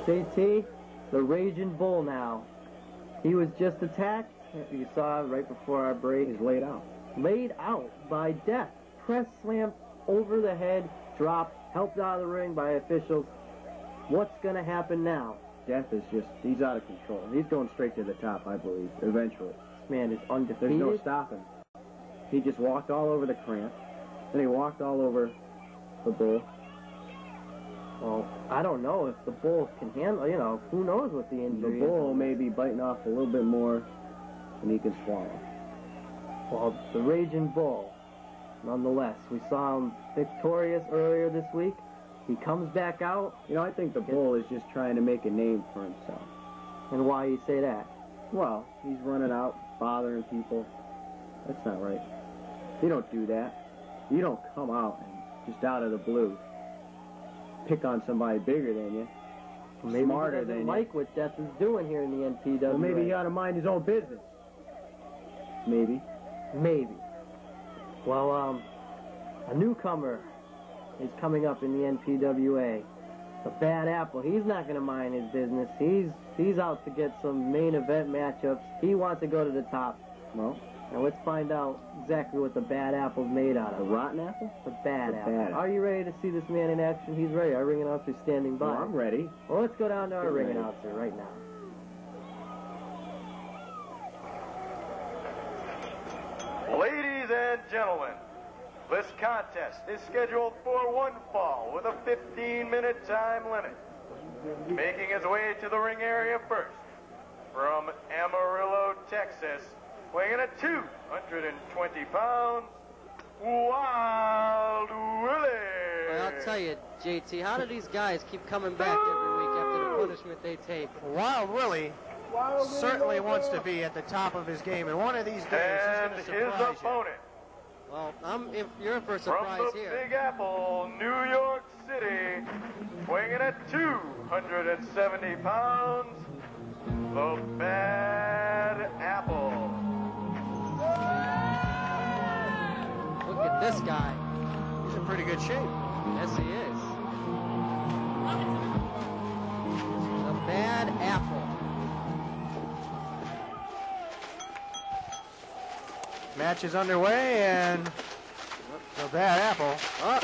JT, the Raging Bull now. He was just attacked. You saw right before our break. He's laid out. Laid out by Death. Press slammed over the head, dropped, helped out of the ring by officials. What's going to happen now? Death is just, he's out of control. He's going straight to the top, I believe, eventually. This man is undefeated. There's no stopping. He just walked all over the cramp. Then he walked all over the bull. Well, I don't know if the bull can handle, you know, who knows what the injury is. The bull may be biting off a little bit more than he can swallow. Well, the Raging Bull, nonetheless, we saw him victorious earlier this week. He comes back out. You know, I think the bull is just trying to make a name for himself. And why you say that? Well, he's running out, bothering people. That's not right. You don't do that. You don't come out and just out of the blue pick on somebody bigger than you, maybe smarter he than you. like what Death is doing here in the NPWA. Well, maybe he ought to mind his own business. Maybe. Maybe. Well, a newcomer is coming up in the NPWA. The Bad Apple. He's not going to mind his business. He's out to get some main event matchups. He wants to go to the top. Well, now let's find out exactly what the Bad Apple's made out of. The rotten apple? The Bad Apple. Bad. Are you ready to see this man in action? He's ready. Our ring announcer's standing by. Well, I'm ready. Well, let's go down to our ring announcer right now. Ladies and gentlemen, this contest is scheduled for one fall with a 15-minute time limit. Making his way to the ring area first, from Amarillo, Texas, weighing in at 220 pounds, Wild Willie. Well, I'll tell you, JT, how do these guys keep coming back every week after the punishment they take? Wild Willie certainly wants to be at the top of his game, and one of these days And he's going to his surprise opponent, Well, you're in for a surprise from the here. Big Apple, New York City, weighing in at 270 pounds, the Bad Apple. Look at this guy. He's in pretty good shape. Yes, he is. The Bad Apple. Match is underway, and the Bad Apple. Oh,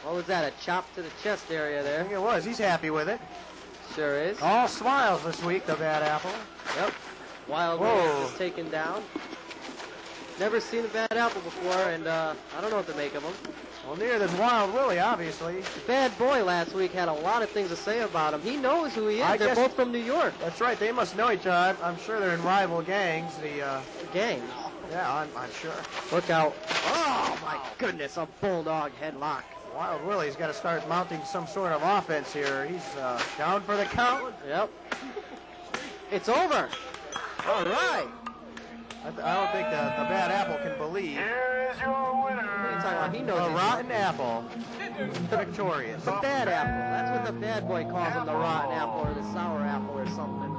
what was that? A chop to the chest area I there. think it was. He's happy with it. Sure is. All smiles this week, the Bad Apple. Yep. Wild Willie is taken down. Never seen a Bad Apple before, and I don't know what to make of him. Well, neither does Wild Willie, obviously. The Bad Boy last week had a lot of things to say about him. He knows who he is. They're both from New York. That's right. They must know each other. I'm sure they're in rival gangs. The gangs. Yeah, I'm sure. Look out. Oh, my goodness, a bulldog headlock. Wild Willie's got to start mounting some sort of offense here. He's down for the count. Yep. It's over. All right. I don't think the Bad Apple can believe. Here is your winner. What are you talking about? He knows The Rotten Apple. Victorious. The Bad Apple. That's what the Bad Boy calls him, the Rotten Apple or the Sour Apple or something.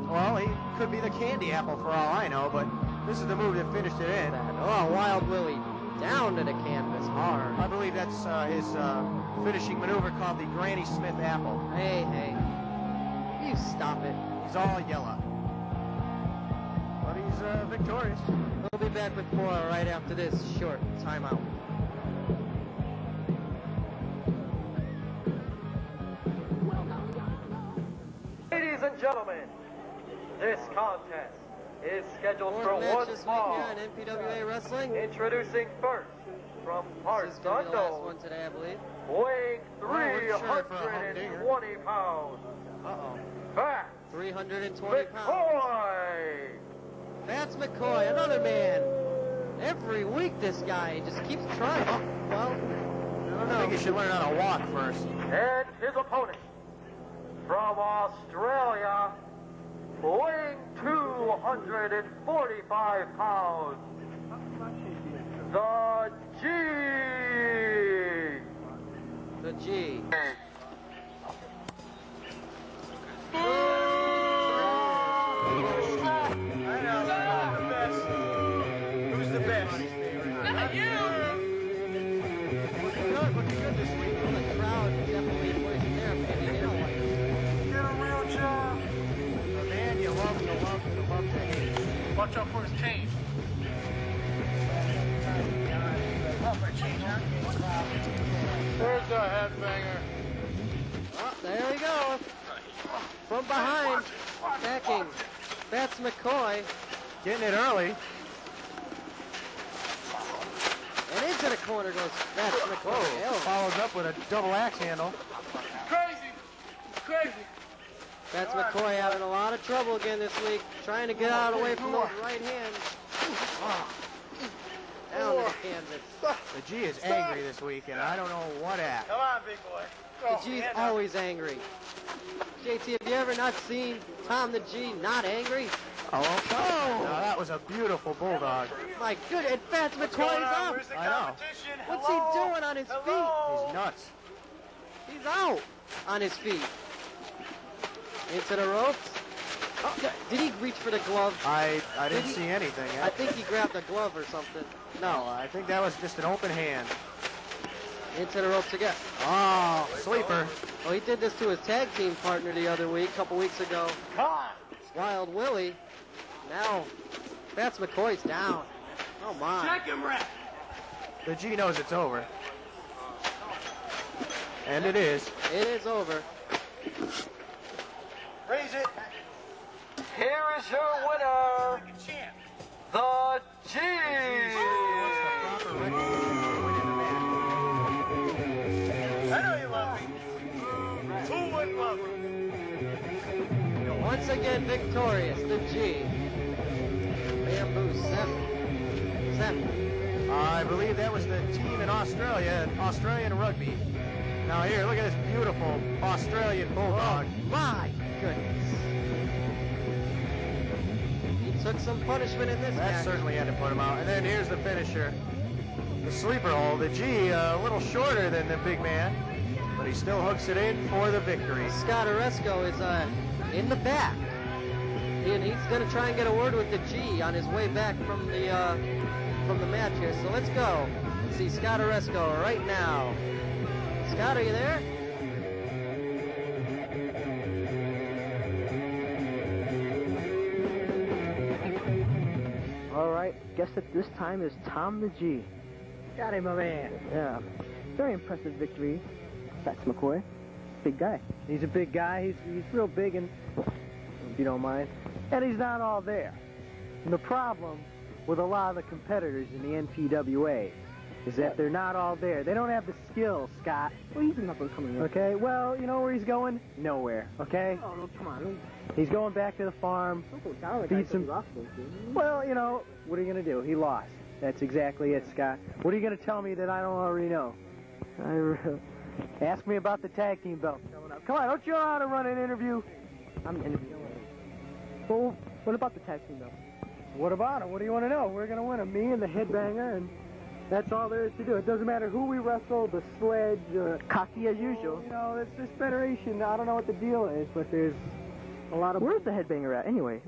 Well, he could be the Candy Apple for all I know, but this is the move that finished it in. Oh, Wild Willie down to the canvas hard. I believe that's his finishing maneuver called the Granny Smith Apple. Hey, you stop it. He's all yellow. But he's victorious. We'll be back with more right after this short timeout. Ladies and gentlemen, this contest is scheduled for one fall. Here in NPWA Wrestling. Introducing first, from This is parts going to be the last unknown, one today, I believe. weighing we're sure for a humdinger. 320 pounds. Uh-oh. Back, 320 pounds. McCoy. That's McCoy, another man. Every week this guy just keeps trying. Oh, well, I don't I think know. he should learn how to walk first. And his opponent, from Australia, weighing 245 pounds, the G. The G. Who's the best? Looking good this week. watch out for his change. There's the headbanger. Oh, there we go. From behind, attacking Bats McCoy. Getting it early. And into the corner goes Bats McCoy. Whoa. Follows up with a double axe handle. Crazy. Bats McCoy having a lot of trouble again this week, trying to get out away from those right hands. Down to the canvas. The G is angry this week, and I don't know what at. Come on, big boy. The G's always angry. JT, have you ever not seen Tom the G not angry? Oh, now that was a beautiful bulldog. My goodness, and Bats McCoy's up. Where's the I know. competition? What's he doing on his He's nuts. feet? He's out on his feet. Into the ropes. Oh, did he reach for the glove? I didn't see anything I yet. think he grabbed a glove or something. No, I think that was just an open hand. Into the ropes again. Oh, sleeper. Well, he did this to his tag team partner the other week, a couple weeks ago. Come on. Wild Willie. Now, Bats McCoy's down. Oh, my. Check him, Rat. The G knows it's over. And it is. It is over. Raise it. Here is your winner, the G. What's the proper recognition for winning the match? I know you love me. Who wouldn't love me? Once again victorious, the G. Bamboo 7. I believe that was the team in Australia, Australian rugby. Now here, look at this beautiful Australian bulldog. My goodness. He took some punishment in this That match. certainly had to put him out. And then here's the finisher. The sleeper hold. The G a little shorter than the big man, but he still hooks it in for the victory. Scott Oresco is in the back. And he's going to try and get a word with the G on his way back from the match here. So let's go. Let's see Scott Oresco right now. Scott, are you there? All right, guess that this time is Tom the G. Got him, my man. Yeah, very impressive victory. Bats McCoy, big guy. He's a big guy. He's real big, and if you don't mind. And he's not all there. And the problem with a lot of the competitors in the NPWA is that they're not all there. They don't have the skills, Scott. Well, he's an up-and-coming. Okay, well, you know where he's going? Nowhere, okay? Oh, no, come on. He's going back to the farm. Don't go down like Beat I some- said you were. Well, you know, what are you going to do? He lost. That's exactly it, Scott. What are you going to tell me that I don't already know? Ask me about the tag team belt coming up. Come on, don't you know how to run an interview? I'm interviewing. Well, what about the tag team, though? What about it? What do you want to know? We're going to win him, me and the headbanger, and that's all there is to do. It doesn't matter who we wrestle, the sledge, Cocky as usual. you know, it's this federation. I don't know what the deal is, but there's a lot of... Where's the headbanger at, anyway?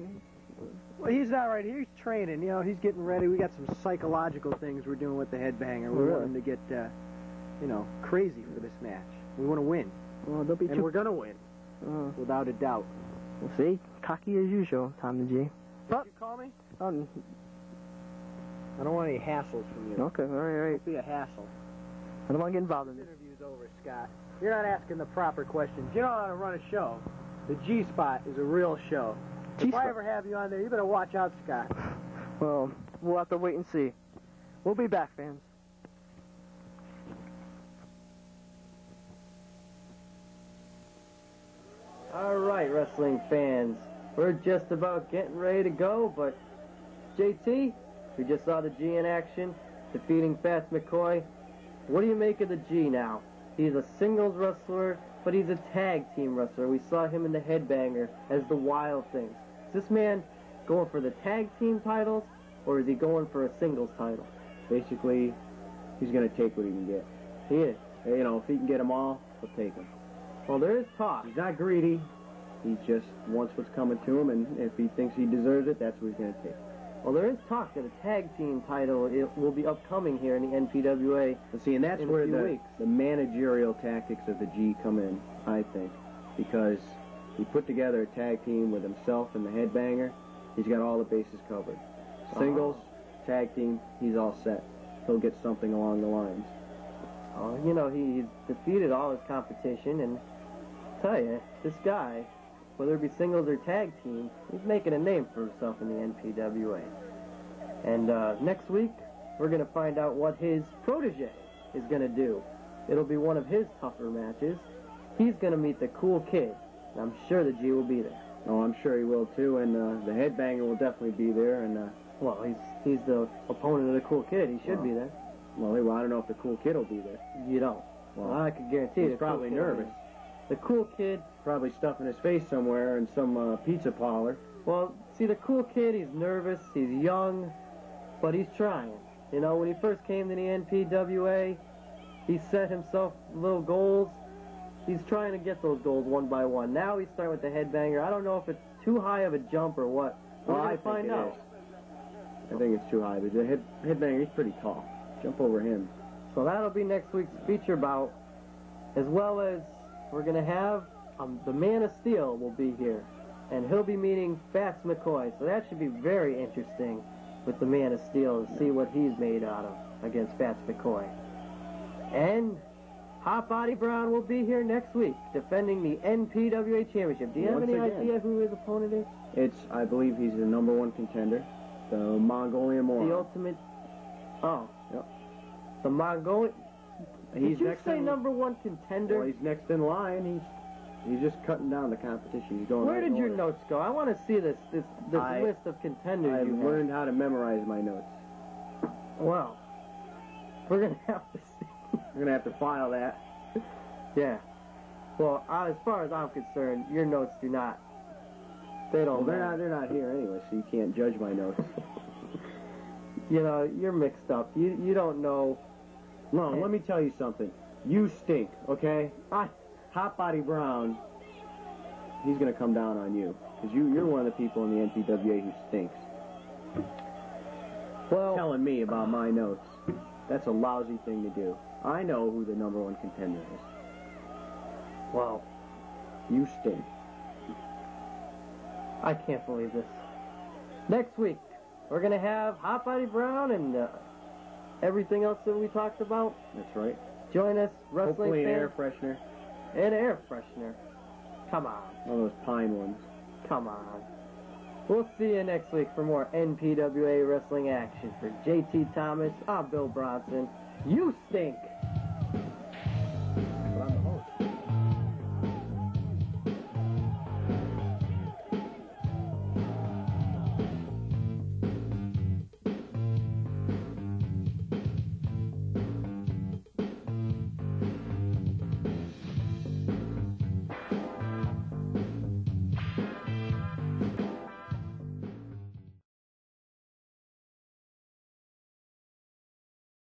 Well, he's not right here. He's training. You know, he's getting ready. We got some psychological things we're doing with the headbanger. We want him to get, you know, crazy for this match. We want to win, Well, don't be and too... we're going to win, without a doubt. We'll see. Cocky as usual, Tom the G. Did you call me? I don't want any hassles from you. Okay, all right. Don't be a hassle. I don't want to get involved in This this. interview's over, Scott. You're not asking the proper questions. You know how to run a show. The G-Spot is a real show. If G-Spot? I ever have you on there, you better watch out, Scott. Well, we'll have to wait and see. We'll be back, fans. All right, wrestling fans. We're just about getting ready to go, but JT, we just saw the G in action, defeating Fats McCoy. What do you make of the G now? He's a singles wrestler, but he's a tag team wrestler. We saw him in the Headbanger as the Wild Things. Is this man going for the tag team titles, or is he going for a singles title? Basically, he's going to take what he can get. He is. You know, if he can get them all, he'll take them. Well, there is talk. He's not greedy. He just wants what's coming to him, and if he thinks he deserves it, that's what he's going to take. Well, there is talk that a tag team title will be upcoming here in the NPWA. But see, and that's In a where few weeks. the managerial tactics of the G come in, I think, because he put together a tag team with himself and the Headbanger, he's got all the bases covered. Singles, tag team, he's all set. He'll get something along the lines. You know, he's defeated all his competition, and I'll tell you, this guy, whether it be singles or tag team, he's making a name for himself in the NPWA. And next week, we're going to find out what his protege is going to do. It'll be one of his tougher matches. He's going to meet the Cool Kid, and I'm sure the G will be there. Oh, I'm sure he will too, and the Headbanger will definitely be there. And well, he's the opponent of the Cool Kid. He should be there. Well, I don't know if the Cool Kid will be there. You don't. Well, I could guarantee he's the probably cool nervous. The Cool Kid, probably stuffing his face somewhere in some pizza parlor. Well, see, the Cool Kid, he's nervous, he's young, but he's trying. You know, when he first came to the NPWA, he set himself little goals. He's trying to get those goals one by one. Now he's starting with the Headbanger. I don't know if it's too high of a jump or what. We're going to find out. I think it's too high. The Headbanger, he's pretty tall. Jump over him. So that'll be next week's feature bout, as well as we're going to have the Man of Steel will be here, and he'll be meeting Fats McCoy. So that should be very interesting with the Man of Steel to see what he's made out of against Fats McCoy. And Hot Body Brown will be here next week defending the NPWA Championship. Do you have any idea who his opponent is? I believe he's the #1 contender, the Mongolian Moron. The ultimate. Oh. Yep. The Mongolian. Did you say #1 contender? Well, he's next in line. He's just cutting down the competition. He's going. Where did your notes go? I want to see this list of contenders. I've learned how to memorize my notes. Well, we're gonna have to see. We're gonna have to file that. Yeah. Well, as far as I'm concerned, your notes do not. They don't. Well, they're not here anyway, so you can't judge my notes. You know, you're mixed up. You don't know. No, let me tell you something. You stink, okay? Hot Body Brown, he's going to come down on you. Because you're one of the people in the NPWA who stinks. Well, telling me about my notes. That's a lousy thing to do. I know who the #1 contender is. Well, you stink. I can't believe this. Next week, we're going to have Hot Body Brown and everything else that we talked about. That's right. Join us, wrestling Hopefully an fans. air freshener. An air freshener. Come on. One of those pine ones. Come on. We'll see you next week for more NPWA wrestling action. For JT Thomas, I'm Bill Bronson. You stink.